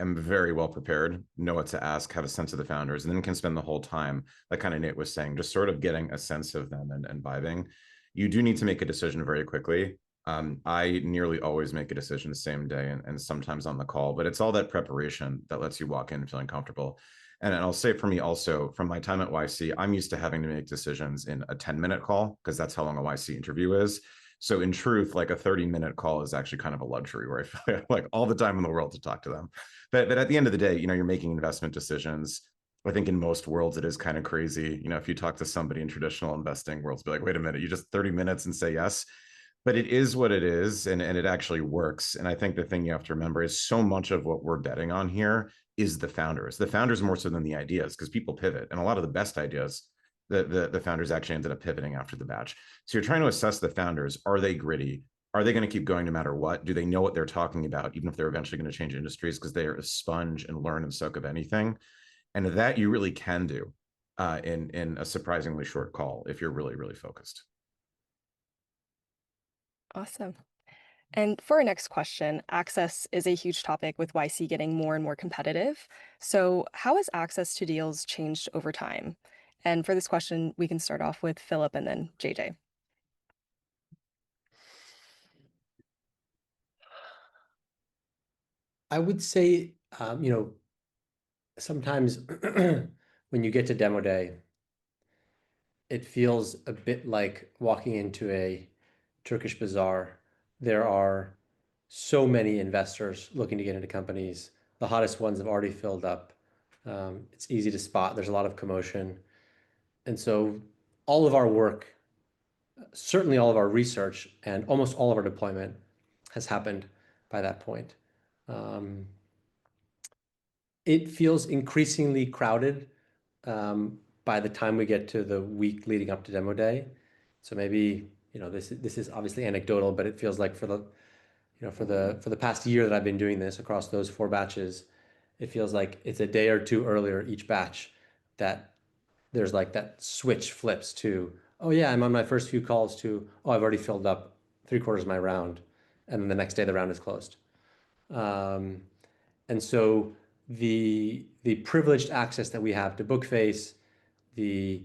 am very well prepared, know what to ask, have a sense of the founders, and then can spend the whole time, like kind of Nate was saying, just sort of getting a sense of them and vibing. You do need to make a decision very quickly. I nearly always make a decision the same day, and sometimes on the call, but it's all that preparation that lets you walk in feeling comfortable. And I'll say for me also, from my time at YC, I'm used to having to make decisions in a 10-minute call, because that's how long a YC interview is. So in truth, like a 30-minute call is actually kind of a luxury, where I feel like all the time in the world to talk to them. But at the end of the day, you're making investment decisions. I think in most worlds, it is kind of crazy. If you talk to somebody in traditional investing worlds, be like, wait a minute, you just 30 minutes and say yes. But it is what it is, and it actually works. And I think the thing you have to remember is so much of what we're betting on here is the founders more so than the ideas, because people pivot, and a lot of the best ideas, the founders actually ended up pivoting after the batch. So you're trying to assess the founders. Are they gritty? Are they going to keep going no matter what? Do they know what they're talking about, even if they're eventually going to change industries, because they are a sponge and learn and soak of anything? And that you really can do in a surprisingly short call if you're really, really focused. Awesome. And for our next question, access is a huge topic with YC getting more and more competitive. So, how has access to deals changed over time? And for this question, we can start off with Philip and then JJ. I would say, sometimes when you get to demo day, it feels a bit like walking into a Turkish bazaar. There are so many investors looking to get into companies. The hottest ones have already filled up. It's easy to spot. There's a lot of commotion. And so all of our work, certainly all of our research and almost all of our deployment has happened by that point. Um, it feels increasingly crowded by the time we get to the week leading up to demo day. So maybe, this is obviously anecdotal, but it feels like for the past year that I've been doing this across those 4 batches, it feels like it's a day or two earlier each batch that there's like that switch flips to, oh yeah, I'm on my first few calls to, oh, I've already filled up 3/4 of my round, and then the next day the round is closed. Um, and so the privileged access that we have to Bookface, the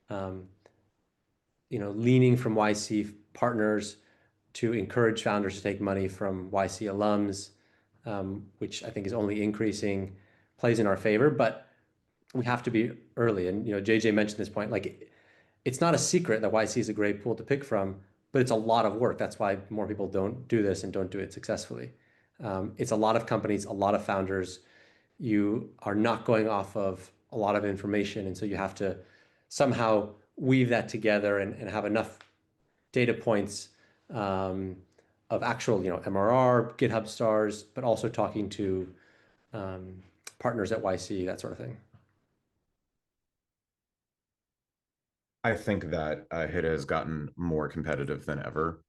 um, leaning from YC partners to encourage founders to take money from YC alums, which I think is only increasing, plays in our favor. But we have to be early. And JJ mentioned this point, like it's not a secret that YC is a great pool to pick from, but it's a lot of work. That's why more people don't do this and don't do it successfully. It's a lot of companies, a lot of founders. You are not going off of a lot of information, and so you have to somehow weave that together and have enough data points of actual, MRR, GitHub stars, but also talking to partners at YC, that sort of thing. I think that HIT has gotten more competitive than ever.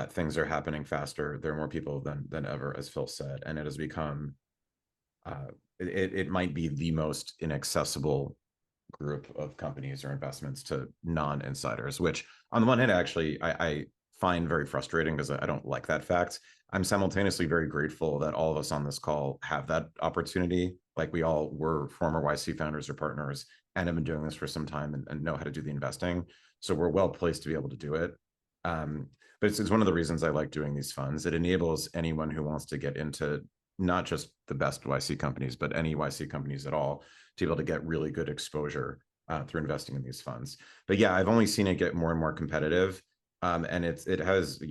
Things are happening faster. There are more people than ever, as Phil said, and it has become it might be the most inaccessible group of companies or investments to non-insiders, which on the one hand, actually, I find very frustrating because I don't like that fact. I'm simultaneously very grateful that all of us on this call have that opportunity. Like we all were former YC founders or partners and have been doing this for some time and know how to do the investing. So we're well placed to be able to do it. But it's one of the reasons I like doing these funds. It enables anyone who wants to get into not just the best YC companies, but any YC companies at all to be able to get really good exposure through investing in these funds. But yeah, I've only seen it get more and more competitive. And it has,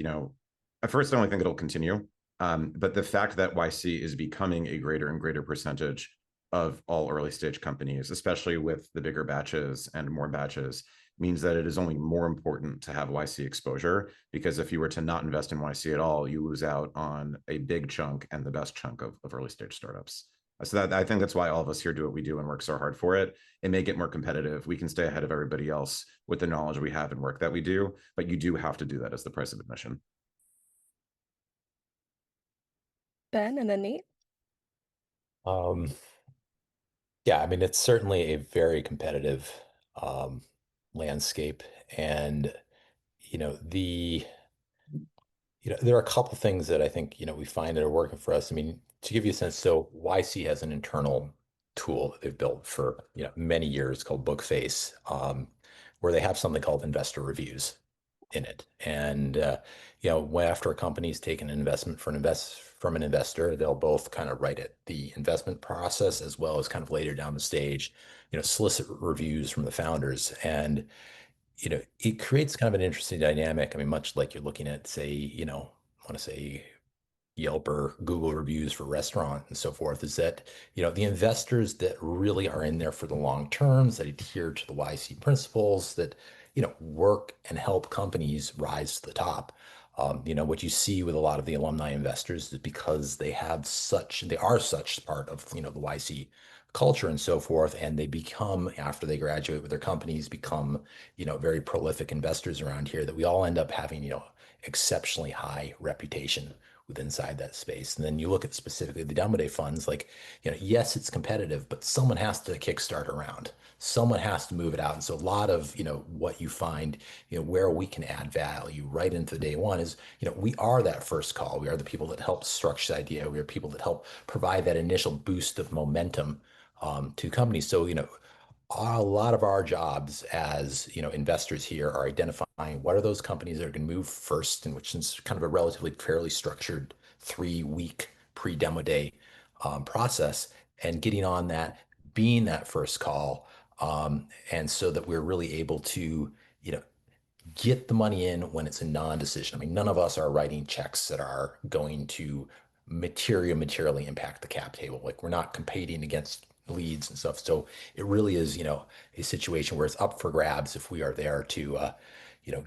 at first I only think it'll continue. But the fact that YC is becoming a greater and greater percentage of all early stage companies, especially with the bigger batches and more batches, means that it is only more important to have YC exposure, because if you were to not invest in YC at all, you lose out on a big chunk and the best chunk of early stage startups. So that I think that's why all of us here do what we do and work so hard for it. It may get more competitive. We can stay ahead of everybody else with the knowledge we have and work that we do, but you do have to do that as the price of admission. Ben and then Nate. Um, yeah, I mean, it's certainly a very competitive um, landscape, and you know the there are a couple things that I think we find that are working for us. I mean, to give you a sense, so YC has an internal tool that they've built for many years called Bookface, where they have something called investor reviews in it. And when after a company's taken an investment from an investor, they'll both kind of write it, the investment process, as well as kind of later down the stage, solicit reviews from the founders. And it creates kind of an interesting dynamic. I mean, much like you're looking at, say, I want to say Yelp or Google reviews for restaurant and so forth, is that, the investors that really are in there for the long terms, that adhere to the YC principles, that, work and help companies rise to the top, What you see with a lot of the alumni investors is because they are such part of, the YC culture and so forth, and they become, after they graduate with their companies, become, very prolific investors around here, that we all end up having, exceptionally high reputation with inside that space. And then you look at specifically the demo day funds, like, yes, it's competitive, but someone has to kickstart around. Someone has to move it out. And so a lot of, what you find, where we can add value right into day one is, we are that first call. We are the people that help structure the idea. We are people that help provide that initial boost of momentum to companies. So, a lot of our jobs as investors here are identifying what are those companies that are going to move first, and which is kind of a relatively fairly structured 3-week pre-demo day process, and getting on that, being that first call, and so that we're really able to get the money in when it's a non-decision. I mean, none of us are writing checks that are going to materially impact the cap table. Like, we're not competing against leads and stuff. So it really is, a situation where it's up for grabs if we are there to,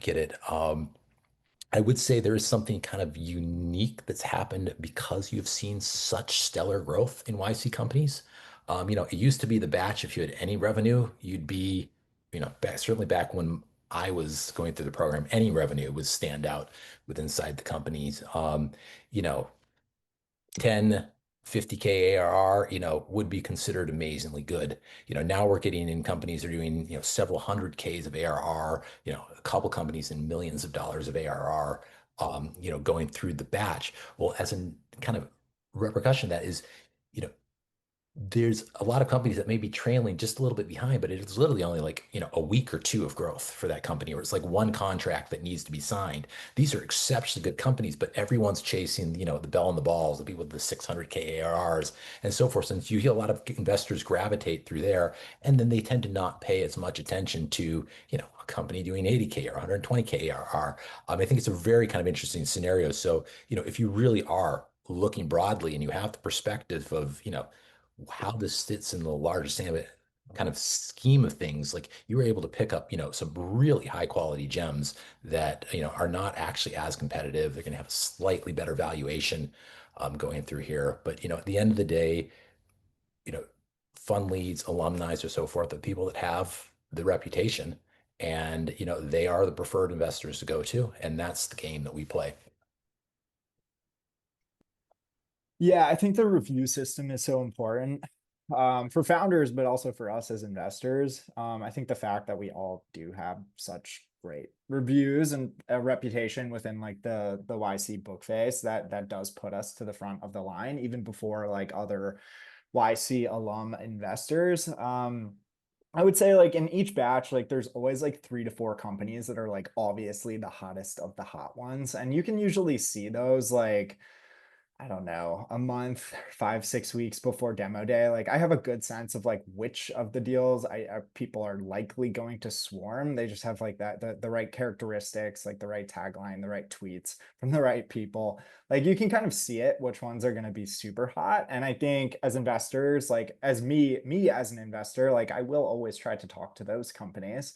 get it. I would say there is something kind of unique that's happened because you've seen such stellar growth in YC companies. It used to be the batch, if you had any revenue, you'd be, certainly back when I was going through the program, any revenue would stand out with inside the companies. You know, 10, 50K ARR, would be considered amazingly good. Now we're getting in companies that are doing, several hundred Ks of ARR, a couple companies in millions of dollars of ARR, going through the batch. Well, as a kind of repercussion of that is, you know, there's a lot of companies that may be trailing just a little bit behind, but it's literally only like, a week or two of growth for that company, or it's like one contract that needs to be signed. These are exceptionally good companies, but everyone's chasing, the bell and the balls, the people with the 600K ARRs and so forth. Since you hear a lot of investors gravitate through there, and then they tend to not pay as much attention to, a company doing 80K or 120K ARR. I think it's a very kind of interesting scenario. So, if you really are looking broadly and you have the perspective of, how this fits in the larger kind of scheme of things, like, you were able to pick up, some really high quality gems that, are not actually as competitive. They're going to have a slightly better valuation going through here. But, at the end of the day, you know, fund leads, alumni, or so forth, the people that have the reputation, and, they are the preferred investors to go to. And that's the game that we play. Yeah, I think the review system is so important for founders, but also for us as investors. I think the fact that we all do have such great reviews and a reputation within like the YC book face, that does put us to the front of the line even before like other YC alum investors. I would say like in each batch, like there's always like 3 to 4 companies that are like obviously the hottest of the hot ones, and you can usually see those like, I don't know, a month, 5, 6 weeks before demo day. Like, I have a good sense of like which of the deals people are likely going to swarm. They just have like the right characteristics, like the right tagline, the right tweets from the right people. Like, you can kind of see it, which ones are going to be super hot. And I think as investors, like as me as an investor, like I will always try to talk to those companies.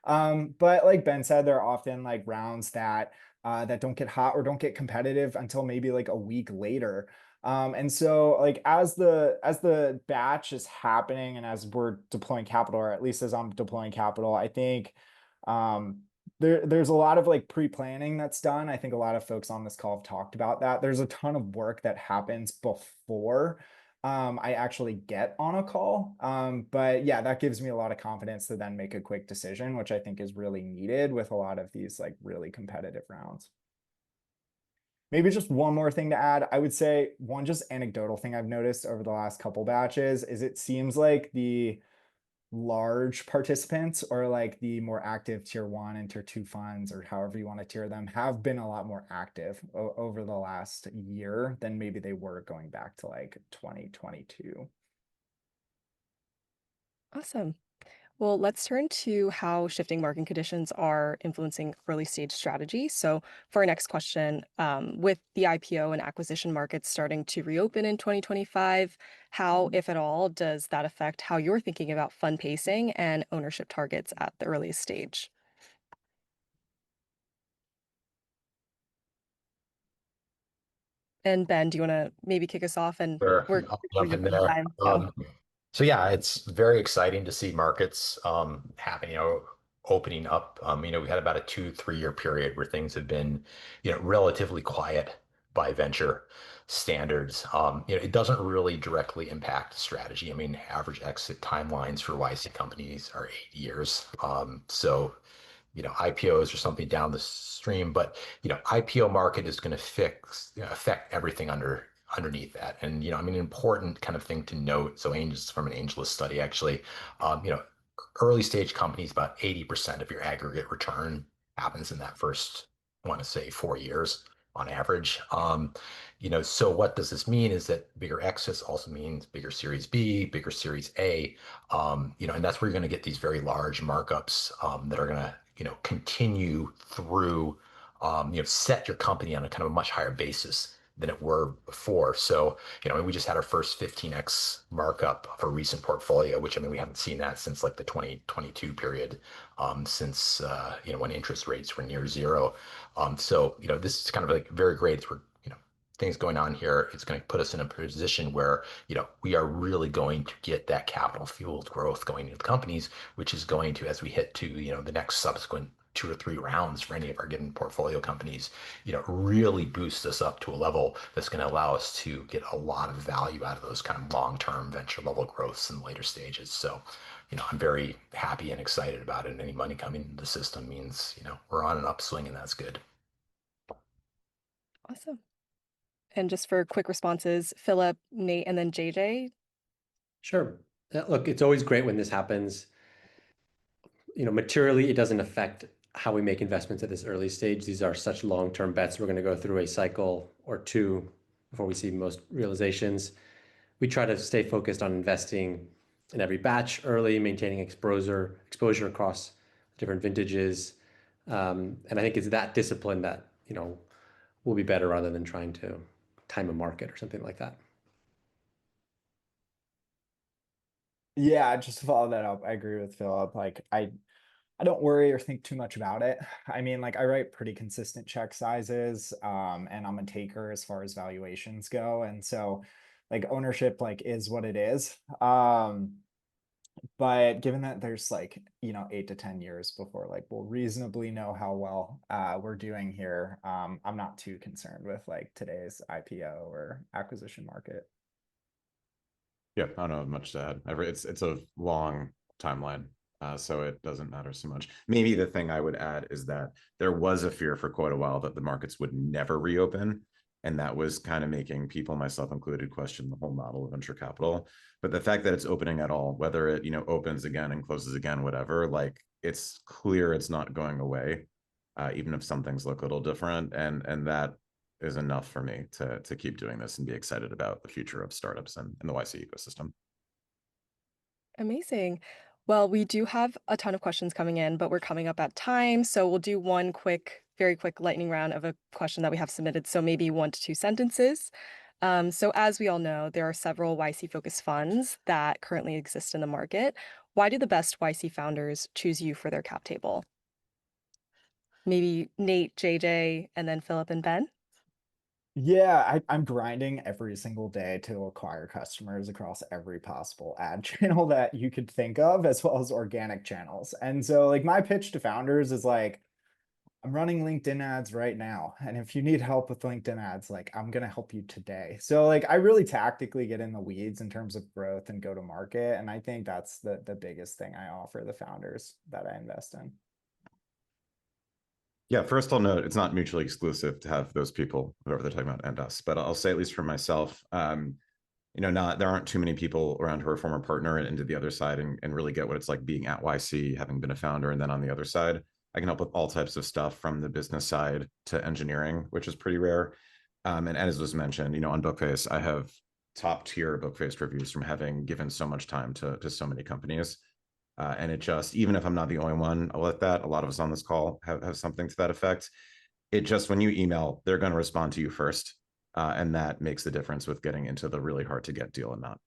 But like Ben said, there are often like rounds that don't get hot or don't get competitive until maybe like a week later. And so like as the batch is happening and as we're deploying capital, or at least as I'm deploying capital, I think there's a lot of like pre-planning that's done. I think a lot of folks on this call have talked about that. There's a ton of work that happens before I actually get on a call. But yeah, that gives me a lot of confidence to then make a quick decision, which I think is really needed with a lot of these like really competitive rounds. Maybe just one more thing to add. I would say one just anecdotal thing I've noticed over the last couple batches is it seems like the large participants, or like the more active tier 1 and tier 2 funds, or however you want to tier them, have been a lot more active over the last year than maybe they were going back to like 2022. Awesome. Well, let's turn to how shifting market conditions are influencing early stage strategy. So, for our next question, with the IPO and acquisition markets starting to reopen in 2025, how, if at all, does that affect how you're thinking about fund pacing and ownership targets at the earliest stage? And Ben, do you want to maybe kick us off? And Sure, we're I'll coming jump up in on there. time. So So yeah, it's very exciting to see markets happen, opening up. We had about a 2, 3 year period where things have been, relatively quiet by venture standards. It doesn't really directly impact strategy. I mean, average exit timelines for YC companies are 8 years. So IPOs or something down the stream, but IPO market is going to affect everything underneath that. And an important kind of thing to note. So angels from an AngelList study, actually, early stage companies, about 80% of your aggregate return happens in that first, I want to say 4 years on average. So what does this mean is that bigger exits also means bigger Series B, bigger Series A, and that's where you're going to get these very large markups that are going to, continue through, set your company on a kind of a much higher basis than it were before. So, we just had our first 15x markup of a recent portfolio, which we haven't seen that since like the 2022 period, since, when interest rates were near zero. So, this is kind of like very great. We're, things going on here. It's going to put us in a position where, we are really going to get that capital fueled growth going into the companies, which is going to, as we hit to, the next subsequent 2 or 3 rounds for any of our given portfolio companies, really boost us up to a level that's going to allow us to get a lot of value out of those kind of long-term venture level growths in later stages. So, I'm very happy and excited about it. And any money coming into the system means, we're on an upswing, and that's good. awesome. And just for quick responses, Philip, Nate, and then JJ. Sure. Look, it's always great when this happens. Materially, it doesn't affect how we make investments at this early stage. These are such long-term bets. We're going to go through a cycle or two before we see most realizations. We try to stay focused on investing in every batch early, maintaining exposure across different vintages. And I think it's that discipline that, will be better rather than trying to time a market or something like that. Yeah, just to follow that up, I agree with Philip. Like I don't worry or think too much about it. I mean, like I write pretty consistent check sizes, and I'm a taker as far as valuations go. And so like ownership like is what it is. But given that there's like, 8 to 10 years before like we'll reasonably know how well we're doing here, I'm not too concerned with like today's IPO or acquisition market. Yeah, I don't know much to add. It's a long timeline, so it doesn't matter so much. Maybe the thing I would add is that there was a fear for quite a while that the markets would never reopen, and that was kind of making people, myself included, question the whole model of venture capital. But the fact that it's opening at all, whether it opens again and closes again, whatever, like it's clear it's not going away, even if some things look a little different, and that is enough for me to keep doing this and be excited about the future of startups and the YC ecosystem. Amazing. Well, we do have a ton of questions coming in, but we're coming up at time. So we'll do one very quick lightning round of a question that we have submitted. So maybe 1 to 2 sentences. So as we all know, there are several YC-focused funds that currently exist in the market. Why do the best YC founders choose you for their cap table? Maybe Nate, JJ, and then Philip and Ben. Yeah, I'm grinding every single day to acquire customers across every possible ad channel that you could think of, as well as organic channels. And so, like, my pitch to founders is like, I'm running LinkedIn ads right now. And if you need help with LinkedIn ads, like, I'm going to help you today. So, like, I really tactically get in the weeds in terms of growth and go to market. And I think that's the biggest thing I offer the founders that I invest in. Yeah, first I'll note it's not mutually exclusive to have those people, whoever they're talking about, and us. But I'll say, at least for myself, not there aren't too many people around who are former partner and into the other side and really get what it's like being at YC, having been a founder, and then on the other side, I can help with all types of stuff from the business side to engineering, which is pretty rare. And as was mentioned, on Bookface, I have top tier Bookface reviews from having given so much time to so many companies. And it just, even if I'm not the only one, I'll let that. A lot of us on this call have something to that effect. It just, when you email, they're going to respond to you first. And that makes the difference with getting into the really hard to get deal and not.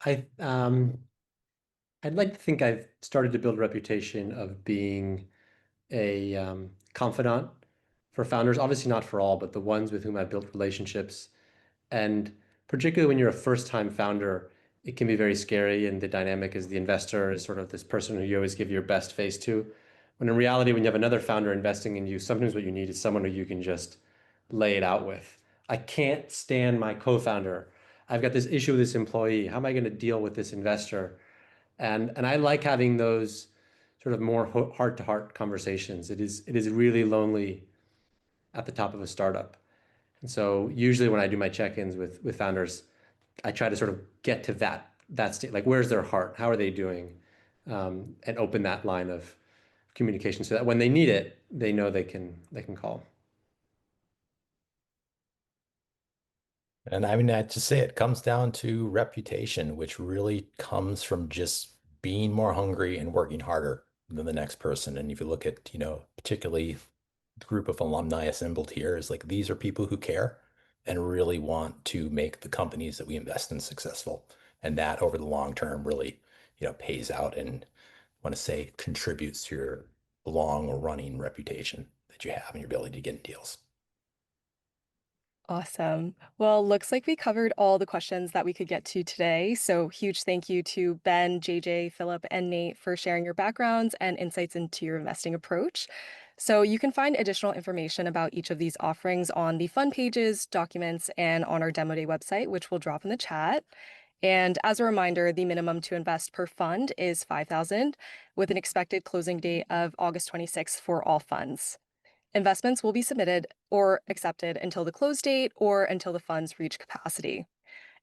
I'd like to think I've started to build a reputation of being a confidant for founders, obviously not for all, but the ones with whom I've built relationships. And particularly when you're a first-time founder, it can be very scary. And the dynamic is the investor is sort of this person who you always give your best face to. When in reality, when you have another founder investing in you, sometimes what you need is someone who you can just lay it out with. I can't stand my co-founder. I've got this issue with this employee. How am I going to deal with this investor? And I like having those sort of more heart-to-heart conversations. It is really lonely at the top of a startup. And so usually when I do my check-ins with founders, I try to sort of get to that state, like where's their heart? How are they doing? And open that line of communication so that when they need it, they know they can call. And I mean, I just say it comes down to reputation, which really comes from just being more hungry and working harder than the next person. And if you look at, particularly the group of alumni assembled here, is like these are people who care and really want to make the companies that we invest in successful. And that over the long term really, pays out and I want to say contributes to your long running reputation that you have and your ability to get in deals. Awesome. Well, looks like we covered all the questions that we could get to today. So huge thank you to Ben, JJ, Philip, and Nate for sharing your backgrounds and insights into your investing approach. So you can find additional information about each of these offerings on the fund pages, documents, and on our Demo Day website, which we'll drop in the chat. And as a reminder, the minimum to invest per fund is $5,000 with an expected closing date of August 26th for all funds. Investments will be submitted or accepted until the close date or until the funds reach capacity.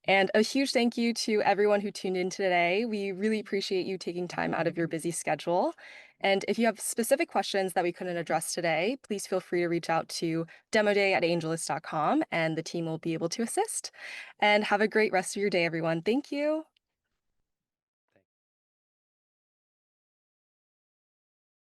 And a huge thank you to everyone who tuned in today. We really appreciate you taking time out of your busy schedule. And if you have specific questions that we couldn't address today, please feel free to reach out to demoday@angellist.com and the team will be able to assist. And have a great rest of your day, everyone. Thank you.